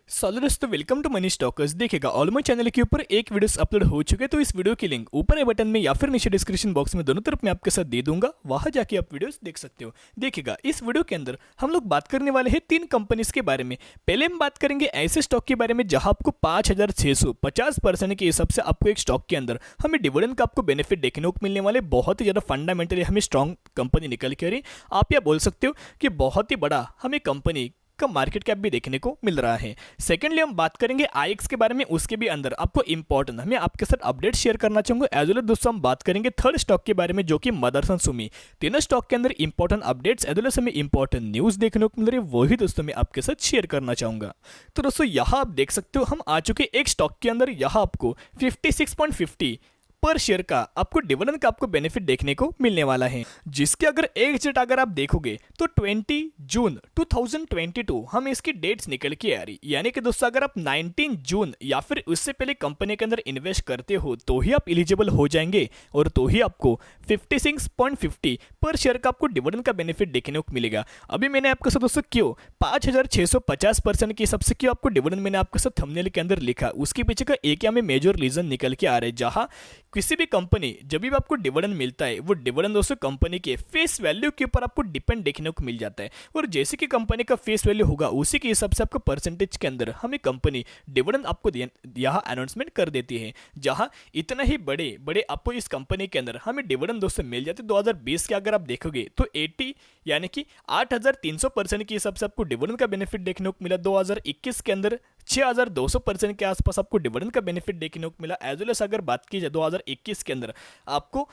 सो दोस्तों, welcome to money stalkers. देखिएगा ऑलमो channel के ऊपर एक वीडियोस अपलोड हो चुके हैं, तो इस वीडियो की लिंक ऊपर आई बटन में या फिर नीचे डिस्क्रिप्शन बॉक्स में दोनों तरफ मैं आपके साथ दे दूंगा, वहां जाके आप वीडियोस देख सकते हो। देखिएगा इस वीडियो के अंदर हम लोग बात करने वाले हैं तीन कंपनीज के बारे में। पहले हम बात करेंगे ऐसे स्टॉक के बारे में जहां आपको 5,650% के हिसाब से आपको एक स्टॉक के अंदर हमें डिविडेंड का आपको बेनिफिट देखने को मिलने वाले, बहुत ही ज्यादा फंडामेंटली हमें स्ट्रॉन्ग कंपनी निकल के आ रही। आप यह बोल सकते हो कि बहुत ही बड़ा हमें कंपनी का मार्केट कैप भी देखने को मिल रहा है। सेकेंडली हम बात करेंगे आईएक्स के बारे में, उसके भी अंदर आपको इंपॉर्टेंट हमें आपके साथ अपडेट शेयर करना चाहूंगा। एज वेल दोस्तों हम बात करेंगे थर्ड स्टॉक के बारे में जो कि मदरसन सुमी। तीनों स्टॉक के अंदर इंपॉर्टेंट अपडेट्स एज वेल हमें इंपॉर्टेंट न्यूज देखने को मिल रही है, वही दोस्तों मैं आपके साथ शेयर करना चाहूंगा। तो दोस्तों यहाँ आप देख सकते हो हम आ चुके एक स्टॉक के अंदर, यहाँ आपको 56.50 पर शेयर का आपको डिविडेंड का आपको बेनिफिट देखने को मिलने वाला है, जिसके अगर एग्जिट अगर आप देखोगे तो 20 जून 2022 हम इसकी डेट्स निकल के आ रही। यानी कि दोस्तों अगर आप 19 जून या फिर उससे पहले कंपनी के अंदर इन्वेस्ट करते हो तो ही आप एलिजिबल हो जाएंगे और तो ही आपको 56.50 पर शेयर का आपको डिविडेंड का बेनिफिट देखने को मिलेगा। अभी मैंने आपके साथ दोस्तों क्यों 5,650% के हिसाब से क्यों आपको डिविडेंड मैंने आपके साथ थंबनेल के अंदर लिखा, उसके पीछे का एक हमें मेजर रीजन निकल के आ रहा है। जहां किसी भी कंपनी जब भी आपको डिविडेंड मिलता है, वो डिविडेंड दोस्तों कंपनी के फेस वैल्यू के ऊपर आपको डिपेंड देखने को मिल जाता है, और जैसे कि कंपनी का फेस वैल्यू होगा उसी के हिसाब से आपको परसेंटेज के अंदर हमें कंपनी डिविडेंड आपको यहाँ अनाउंसमेंट कर देती है। जहां इतना ही बड़े बड़े आपको इस कंपनी के अंदर हमें डिविडेंड दोस्तों मिल जाते। 2020 के अगर आप देखोगे तो 80 यानी कि 8,300% के हिसाब से आपको डिविडेंड का बेनिफिट देखने को मिला। 2021 के अंदर 6,200% के आसपास आपको डिविडेंड का बेनिफिट देखने को मिला। एज वेल एस अगर बात की जाए 2021 के अंदर आपको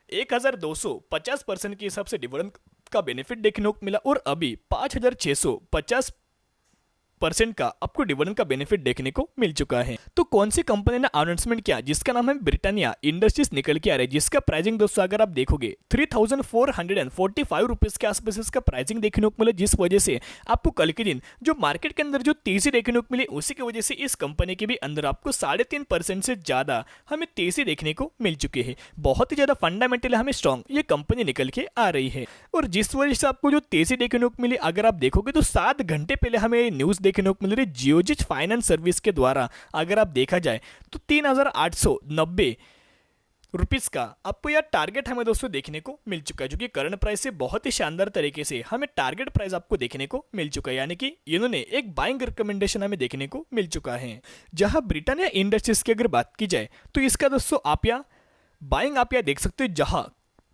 1,250% के हिसाब से डिविडेंड का बेनिफिट देखने को मिला, और अभी 5,650% का आपको डिविडेंड का बेनिफिट देखने को मिल चुका है। तो कौन सी कंपनी ने अनाउंसमेंट किया जिसका नाम है ब्रिटानिया इंडस्ट्रीज निकल के आ रहा है, जिसका प्राइसिंग दोस्तों अगर आप देखोगे 3,445 रुपीज के आसपास इसका प्राइसिंग देखने को मिला, जिस वजह से आपको कल के दिन जो मार्केट के अंदर जो तेजी देखने को मिली उसी की वजह से इस कंपनी के भी अंदर आपको 3.5% से ज्यादा हमें तेजी देखने को मिल चुकी है। बहुत ही ज्यादा फंडामेंटली हमें स्ट्रॉन्ग ये कंपनी निकल के आ रही है, और जिस वजह से आपको जो तेजी देखने को मिली अगर आप देखोगे तो 7 घंटे पहले हमें न्यूज देखने को मिल रही जियोजित फाइनेंस सर्विस के द्वारा अगर आप देखा जाए तो 3,890 रुपीज का आपको यह टारगेट हमें दोस्तों देखने को मिल चुका है, जो कि करंट प्राइस से बहुत ही शानदार तरीके से हमें टारगेट प्राइस आपको देखने को मिल चुका है। यानी कि इन्होंने एक बाइंग रिकमेंडेशन हमें देखने को मिल चुका है। जहां ब्रिटानिया इंडस्ट्रीज की अगर बात की जाए तो इसका दोस्तों आप यहाँ बाइंग आप यहाँ देख सकते हो। जहां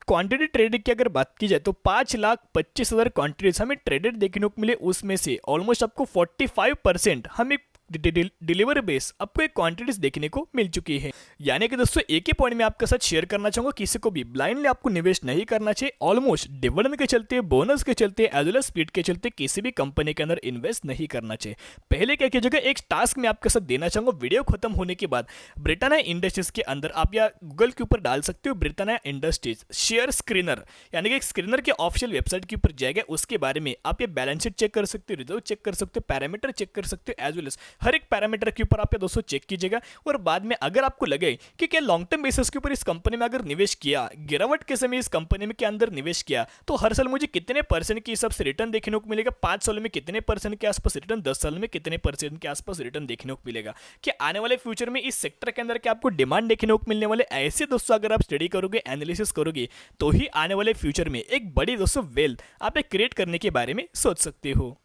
क्वांटिटी ट्रेडिंग की अगर बात की जाए तो 5,25,000 क्वांटिटीज हमें ट्रेडेड देखने को मिले, उसमें से ऑलमोस्ट आपको 45% हमें डिलीवरी बेस आपको एक क्वांटिटीज देखने को मिल चुकी है। यानी कि दोस्तों एक ही पॉइंट में आपके साथ शेयर करना चाहूंगा, किसी को भी ब्लाइंडली आपको निवेश नहीं करना चाहिए। ऑलमोस्ट डिविडेंड के चलते, बोनस के चलते, एज वेल एज स्प्लिट के चलते किसी भी कंपनी के अंदर इन्वेस्ट नहीं करना चाहिए। पहले क्या कीजिएगा, एक टास्क में आपके साथ देना चाहूंगा, वीडियो खत्म होने के बाद ब्रिटानिया इंडस्ट्रीज के अंदर आप या गूगल के ऊपर डाल सकते हो ब्रिटानिया इंडस्ट्रीज शेयर स्क्रीनर, यानी कि एक स्क्रीनर के ऑफिशियल वेबसाइट के ऊपर जाएगा। उसके बारे में आप ये बैलेंस शीट चेक कर सकते हो, रिजर्व चेक कर सकते हो, पैरामीटर चेक कर सकते हो, एज वेल एज हर एक पैरामीटर के ऊपर आप ये दोस्तों चेक कीजिएगा। और बाद में अगर आपको लगे कि क्या लॉन्ग टर्म बेसिस के ऊपर इस कंपनी में अगर निवेश किया, गिरावट के समय इस कंपनी में के अंदर निवेश किया, तो हर साल मुझे कितने परसेंट के हिसाब से रिटर्न देखने को मिलेगा, 5 साल में कितने परसेंट के आसपास रिटर्न, 10 साल में कितने परसेंट के आसपास रिटर्न देखने को मिलेगा, कि आने वाले फ्यूचर में इस सेक्टर के अंदर क्या आपको डिमांड देखने को मिलने वाले, ऐसे दोस्तों अगर आप स्टडी करोगे, एनालिसिस करोगे, तो ही आने वाले फ्यूचर में एक बड़ी दोस्तों वेल्थ आप क्रिएट करने के बारे में सोच सकते हो।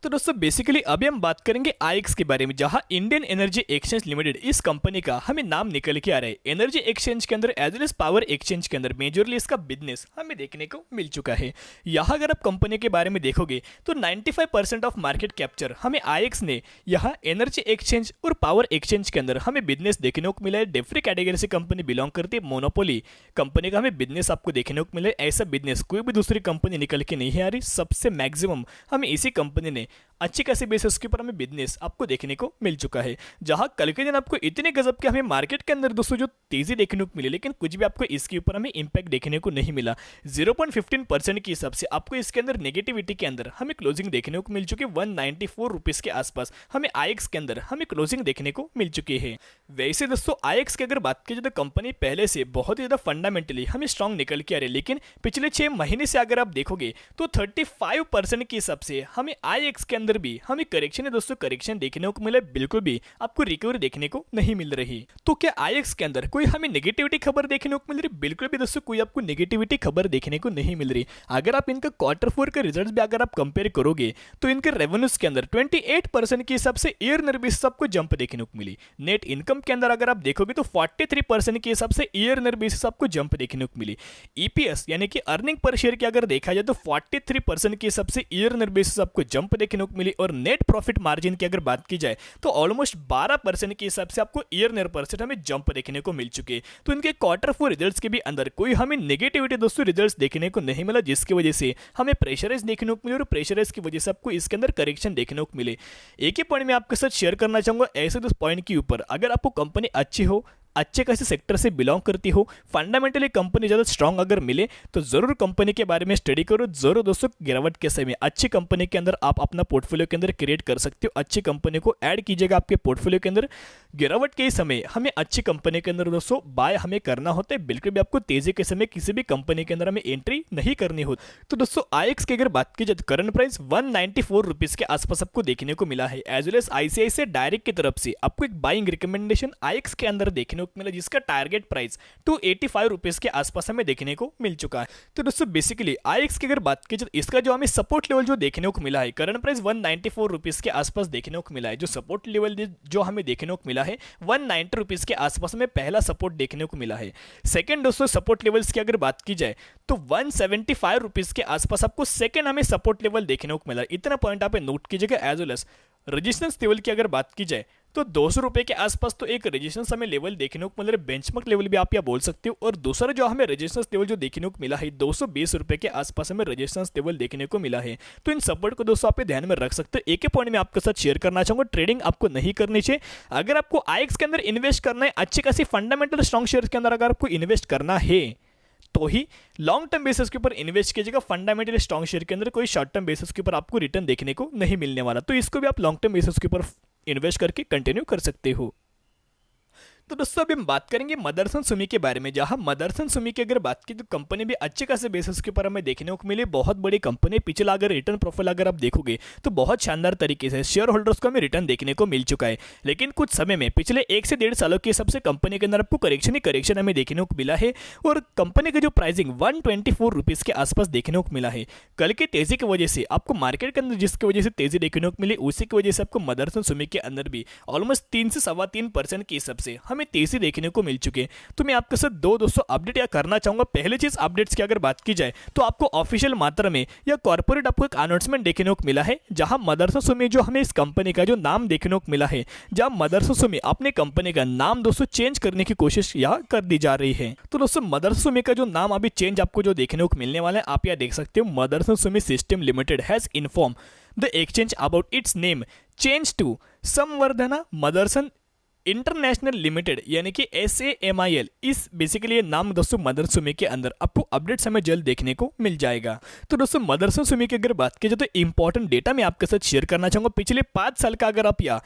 तो दोस्तों बेसिकली अभी हम बात करेंगे आईएक्स के बारे में, जहां इंडियन एनर्जी एक्सचेंज लिमिटेड इस कंपनी का हमें नाम निकल के आ रहा है। एनर्जी एक्सचेंज के अंदर as well as power exchange के अंदर मेजरली इसका बिजनेस हमें देखने को मिल चुका है। यहां अगर आप कंपनी के बारे में देखोगे तो 95% ऑफ मार्केट कैप्चर हमें आईएक्स ने यहाँ एनर्जी एक्सचेंज और पावर एक्सचेंज के अंदर हमें बिजनेस देखने को मिला है। डिफरेंट कैटेगरी से कंपनी बिलोंग करती है, मोनोपोली कंपनी का हमें बिजनेस आपको देखने को मिला है। ऐसा बिजनेस कोई भी दूसरी कंपनी निकल के नहीं आ रही, सबसे मैक्सिमम हमें इसी कंपनी ने अच्छी खासी बेसिस के ऊपर हमें बिजनेस आपको देखने को मिल चुका है। जहां कल के दिन आपको इतने गजब के हमें मार्केट के अंदर दोस्तों जो तेजी देखने को मिली, लेकिन कुछ भी आपको इसके ऊपर हमें इंपैक्ट देखने को नहीं मिला। 0.15% के हिसाब से आपको इसके अंदर नेगेटिविटी के अंदर हमें क्लोजिंग देखने को मिल चुकी है। 194 रुपीज के आसपास हमें आईएक्स के अंदर हमें क्लोजिंग देखने को मिल चुकी है। वैसे दोस्तों आईएक्स की अगर बात की जाए तो कंपनी पहले से बहुत ही ज्यादा फंडामेंटली हमें स्ट्रॉन्ग निकल के आ रही है, लेकिन पिछले 6 महीने से अगर आप देखोगे तो 35% के हिसाब से हमें आईएक्स आईएक्स के अंदर भी हमें करेक्शन है दोस्तों, करेक्शन देखने को मिला, बिल्कुल भी आपको रिकवरी देखने को नहीं मिल रही। तो क्या आईएक्स के अंदर कोई हमें नेगेटिविटी खबर देखने को मिल रही? बिल्कुल भी दोस्तों कोई आपको नेगेटिविटी खबर देखने को नहीं मिल रही। अगर आप इनका क्वार्टर 4 के रिजल्ट्स भी अगर आप कंपेयर करोगे तो इनके रेवेन्यूज के अंदर 28% के हिसाब से ईयर नर बेसिस आपको जंप देखने को मिली। नेट इनकम के अंदर अगर आप देखोगे तो 43% के हिसाब से ईयर नर बेसिस आपको जंप देखने को मिली। ईपीएस यानी कि अर्निंग पर शेयर की अगर देखा जाए तो 43% के हिसाब से ईयर नर बेसिस आपको जंप देखने को मिली। और नेट प्रॉफिट मार्जिन की अगर बात की जाए तो ऑलमोस्ट 12% के हिसाब से आपको ईयर नर परसेंट हमें जंप देखने को मिल चुके। तो इनके क्वार्टर 4 रिजल्ट्स के भी अंदर कोई हमें नेगेटिविटी दोस्तों रिजल्ट्स देखने को नहीं मिला, जिसकी वजह से हमें प्रेशराइज देखने को मिले और प्रेशराइज की वजह से आपको इसके अंदर करेक्शन देखने को मिले। एक ही पॉइंट में आपके साथ शेयर करना चाहूंगा ऐसे दो पॉइंट के ऊपर, अगर आपको कंपनी अच्छी हो, अच्छे खासे सेक्टर से बिलोंग करती हो, फंडामेंटली कंपनी ज़्यादा स्ट्रांग अगर मिले तो जरूर कंपनी के बारे में स्टडी करो। जरूर दोस्तों गिरावट के समय अच्छी कंपनी के अंदर आप अपना पोर्टफोलियो के अंदर क्रिएट कर सकते हो, अच्छी कंपनी को ऐड कीजिएगा आपके पोर्टफोलियो के अंदर। गिरावट के समय हमें अच्छी कंपनी के अंदर दोस्तों बाय हमें करना होता है, बिल्कुल भी आपको तेजी के समय किसी भी कंपनी के अंदर हमें एंट्री नहीं करनी होती। तो दोस्तों आईएक्स की अगर बात की जाए तो करंट प्राइस 194 रुपीज के आसपास आपको देखने को मिला है। As well as ICICI direct की तरफ से आपको एक बाइंग रिकमेंडेशन आईएक्स के अंदर देखने को मिला, जिसका टारगेट प्राइस 285 रुपीज के आसपास हमें देखने को मिल चुका है। तो दोस्तों बेसिकली आईएक्स की अगर बात की जाए तो इसका जो हमें सपोर्ट लेवल जो देखने को मिला है, करंट प्राइस 194 रुपीज के आसपास देखने को मिला है। जो सपोर्ट लेवल जो हमें देखने को मिला है 190 रुपीज के आसपास हमें पहला सपोर्ट देखने को मिला है। सेकंड दोस्तों सपोर्ट लेवल्स की अगर बात की जाए तो 175 रुपीज के आसपास आपको सेकंड हमें सपोर्ट लेवल देखने को मिला। इतना पॉइंट आप नोट कीजिएगा। As well as resistance level की अगर बात की जाए तो 200 रुपए के आसपास तो एक रेजिस्टेंस हमें लेवल देखने को मिल रहा है, बेंचमार्क लेवल भी आप यहाँ बोल सकते हो। और दूसरा जो हमें रेजिस्टेंस लेवल जो देखने को मिला है 220 रुपए के आसपास हमें रेजिस्टेंस लेवल देखने को मिला है। तो इन सपोर्ट को दोस्तों आप ध्यान में रख सकते हो। एक ही पॉइंट में आपके साथ शेयर करना चाहूंगा, ट्रेडिंग आपको नहीं करनी चाहिए। अगर आपको आईएक्स के अंदर इन्वेस्ट करना है, अच्छी खासी फंडामेंटल स्ट्रॉन्ग शेयर के अंदर अगर आपको इन्वेस्ट करना है तो ही लॉन्ग टर्म बेसिस के ऊपर इन्वेस्ट कीजिएगा। फंडामेंटली स्ट्रॉन्ग शेयर के अंदर कोई शॉर्ट टर्म बेसिस के ऊपर आपको रिटर्न देखने को नहीं मिलने वाला, तो इसको भी आप लॉन्ग टर्म बेसिस के ऊपर इन्वेस्ट करके कंटिन्यू कर सकते हो। तो दोस्तों अभी हम बात करेंगे मदरसन सुमी के बारे में। जहां मदरसन सुमी की अगर बात की तो कंपनी भी अच्छे खासे बेसिस के ऊपर हमें देखने को मिली। बहुत बड़ी कंपनी, पिछला अगर रिटर्न प्रोफाइल अगर आप देखोगे तो बहुत शानदार तरीके से शेयर होल्डर्स को हमें रिटर्न देखने को मिल चुका है। लेकिन कुछ समय में पिछले 1 से 1.5 सालों के हिसाब से कंपनी के अंदर आपको करेक्शन ही करेक्शन हमें देखने को मिला है। और कंपनी का जो प्राइसिंग 124 रुपीज के आसपास देखने को मिला है। कल की तेजी की वजह से आपको मार्केट के अंदर जिसकी वजह से तेजी देखने को मिली, उसी की वजह से आपको मदरसन सुमी के अंदर भी ऑलमोस्ट 3 से 3.25% के हिसाब से हमें तेजी देखने को मिल चुके हैं। तो मैं आपके साथ दोस्तों अपडेट या करना चाहूंगा। पहली चीज अपडेट्स की अगर बात की जाए तो आपको ऑफिशियल मात्रा में या कॉर्पोरेट आपको एक अनाउंसमेंट देखने को मिला है, जहां मदरसन सुमी जो हमें इस कंपनी का जो नाम देखने को मिला है, जहां मदरसन सुमी अपने कंपनी का नाम दोस्तों चेंज करने की कोशिश यहाँ कर दी जा रही है। तो दोस्तों मदरसन सुमी का जो नाम अभी चेंज आपको जो देखने को मिलने वाला है, आप यहाँ देख सकते हो, Motherson Sumi system limited has inform the exchange about its name change to Samvardhana Motherson international limited यानी कि SAMIL। इस बेसिकली ये नाम दोस्तों मदरसन सुमी के अंदर आपको अपडेट्स हमें जल्द देखने को मिल जाएगा। तो दोस्तों मदरसन सुमी की अगर बात की जाए तो इंपॉर्टेंट डेटा मैं आपके साथ शेयर करना चाहूंगा। पिछले 5 साल का अगर आप या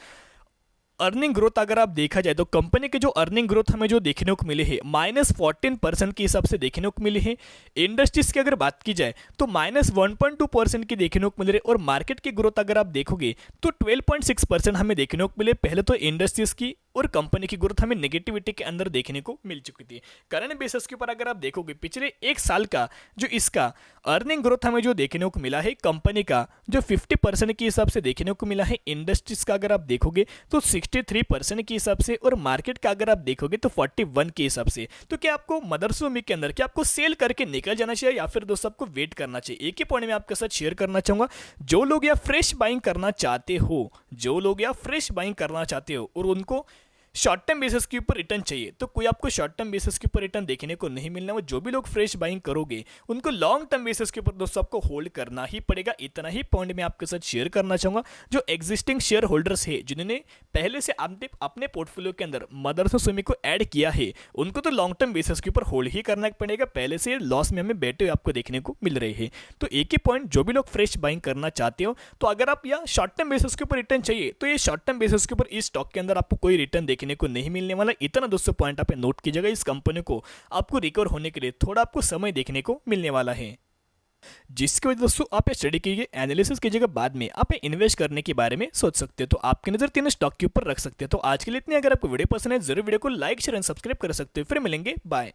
अर्निंग ग्रोथ अगर आप देखा जाए तो कंपनी के जो अर्निंग ग्रोथ हमें जो देखने को मिले है -14% के हिसाब से देखने को मिले हैं। इंडस्ट्रीज की अगर बात की जाए तो -1.2% की देखने को मिल रही है। और मार्केट की ग्रोथ अगर आप देखोगे तो 12.6% हमें देखने को मिले। पहले तो इंडस्ट्रीज की और कंपनी की ग्रोथ हमें नेगेटिविटी के अंदर देखने को मिल चुकी थी। करंट बेसिस के ऊपर अगर आप देखोगे पिछले 1 साल का जो इसका अर्निंग ग्रोथ हमें जो देखने को मिला है कंपनी का जो 50% के हिसाब से देखने को मिला है। इंडस्ट्रीज का अगर आप देखोगे तो 63% के हिसाब से, और मार्केट का अगर आप देखोगे तो 41 के हिसाब से। तो क्या आपको मदरसन सुमी के अंदर क्या आपको सेल करके निकल जाना चाहिए या फिर दोस्तों आपको वेट करना चाहिए? एक ही पॉइंट में आपके साथ शेयर करना चाहूंगा। जो लोग या फ्रेश बाइंग करना चाहते हो, जो लोग या फ्रेश बाइंग करना चाहते हो और उनको शॉर्ट टर्म बेसिस के ऊपर रिटर्न चाहिए, तो कोई आपको शॉर्ट टर्म बेसिस के ऊपर रिटर्न देखने को नहीं मिलना। वो जो भी लोग फ्रेश बाइंग करोगे उनको लॉन्ग टर्म बेसिस के ऊपर दोस्तों आपको होल्ड करना ही पड़ेगा। इतना ही पॉइंट मैं आपके साथ शेयर करना चाहूंगा। जो एग्जिस्टिंग शेयर होल्डर्स है जिन्होंने पहले से अपने पोर्टफोलियो के अंदर मदरसन सुमी को ऐड किया है, उनको तो लॉन्ग टर्म बेसिस के ऊपर होल्ड ही करना पड़ेगा। पहले से लॉस में हमें बैठे हुए आपको देखने को मिल रहे हैं। तो एक ही पॉइंट, जो भी लोग फ्रेश बाइंग करना चाहते हो तो अगर आप यहाँ शॉर्ट टर्म बेसिस के ऊपर रिटर्न चाहिए तो ये शॉर्ट टर्म बेसिस के ऊपर इस स्टॉक के अंदर आपको कोई रिटर्न देखने को नहीं मिलने वाला। इतना दोस्तों पॉइंट आप नोट कीजिएगा। इस कंपनी को आपको रिकवर होने के लिए थोड़ा आपको समय देखने को मिलने वाला है। जिसकी वजह दोस्तों आप ये स्टडी कीजिए, एनालिसिस कीजिएगा, बाद में आप इन्वेस्ट करने के बारे में सोच सकते हो। तो आपकी नजर तीन स्टॉक के ऊपर रख सकते हो। तो आज के लिए इतनी। अगर आपको वीडियो पसंद है जरूर वीडियो को लाइक शेयर एंड सब्सक्राइब कर सकते हो। फिर मिलेंगे, बाय।